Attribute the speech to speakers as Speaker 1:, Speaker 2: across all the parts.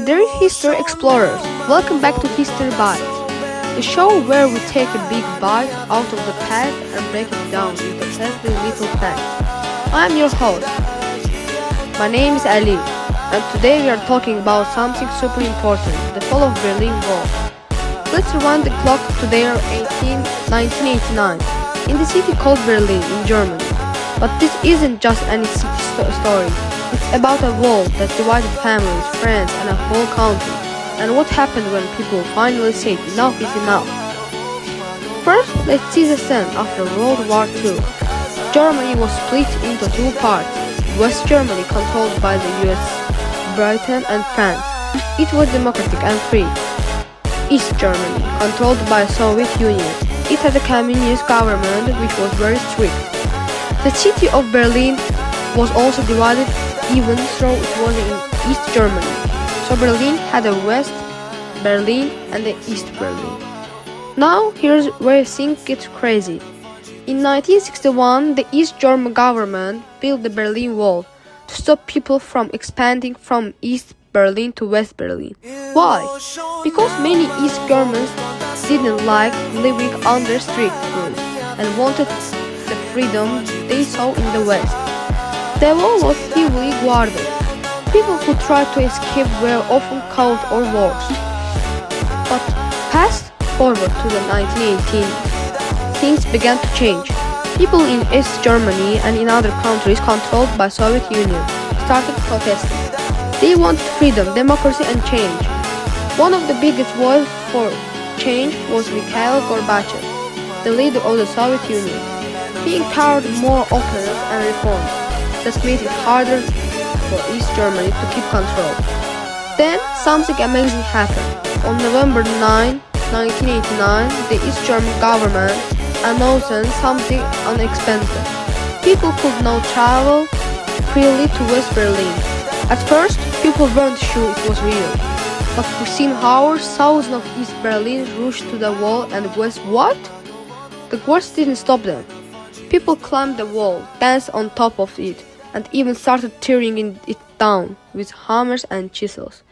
Speaker 1: dear history explorers, welcome back to History Bites, the show where we take a big bite out of the past and break it down into every little fact. I am your host. My name is Ali, and today we are talking about something super important, the fall of Berlin Wall. Let's rewind the clock to the year 1989, in the city called Berlin in Germany. But this isn't just any city story. It's about a wall that divided families, friends, and a whole country, and what happened when people finally said enough is enough. First, let's see the scene after World War II. Germany was split into two parts. West Germany, controlled by the US, Britain, and France. It was democratic and free. East Germany, controlled by the Soviet Union. It had a communist government which was very strict. The city of Berlin was also divided even though it was in East Germany. So Berlin had a West Berlin and the East Berlin. Now here's where things get crazy. In 1961, the East German government built the Berlin Wall to stop people from expanding from East Berlin to West Berlin. Why? Because many East Germans didn't like living under strict rules and wanted the freedom they saw in the West. The wall was heavily guarded. People who tried to escape were often caught or worse. But fast forward to the 1918s, things began to change. People in East Germany and in other countries controlled by Soviet Union started protesting. They wanted freedom, democracy, and change. One of the biggest voices for change was Mikhail Gorbachev, the leader of the Soviet Union. He encouraged more openness and reforms that made it harder for East Germany to keep control. Then something amazing happened. On November 9, 1989, the East German government announced something unexpected. People could now travel freely to West Berlin. At first, people weren't sure it was real. But within hours, thousands of East Berlin rushed to the wall and guess what? The guards didn't stop them. People climbed the wall, danced on top of it, and even started tearing it down with hammers and chisels.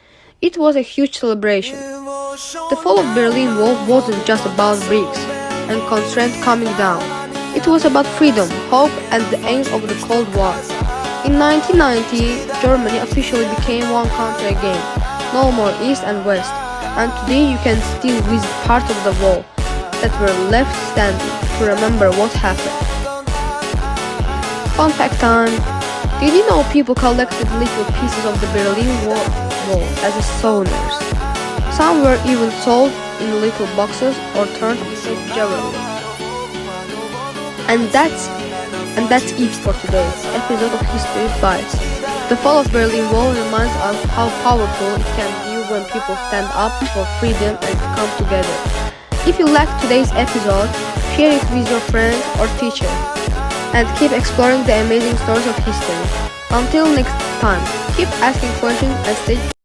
Speaker 1: It was a huge celebration. The fall of Berlin Wall wasn't just about bricks and constraints coming down. It was about freedom, hope, and the end of the Cold War. In 1990, Germany officially became one country again, no more East and West, and today you can still visit parts of the wall that were left standing to remember what happened. Fun fact time! Did you know people collected little pieces of the Berlin Wall as souvenirs? Some were even sold in little boxes or turned into jewelry. And that's it for today's episode of History Bites. The fall of Berlin Wall reminds us how powerful it can be when people stand up for freedom and come together. If you liked today's episode, share it with your friends or teacher, and keep exploring the amazing stories of history. Until next time, keep asking questions and stay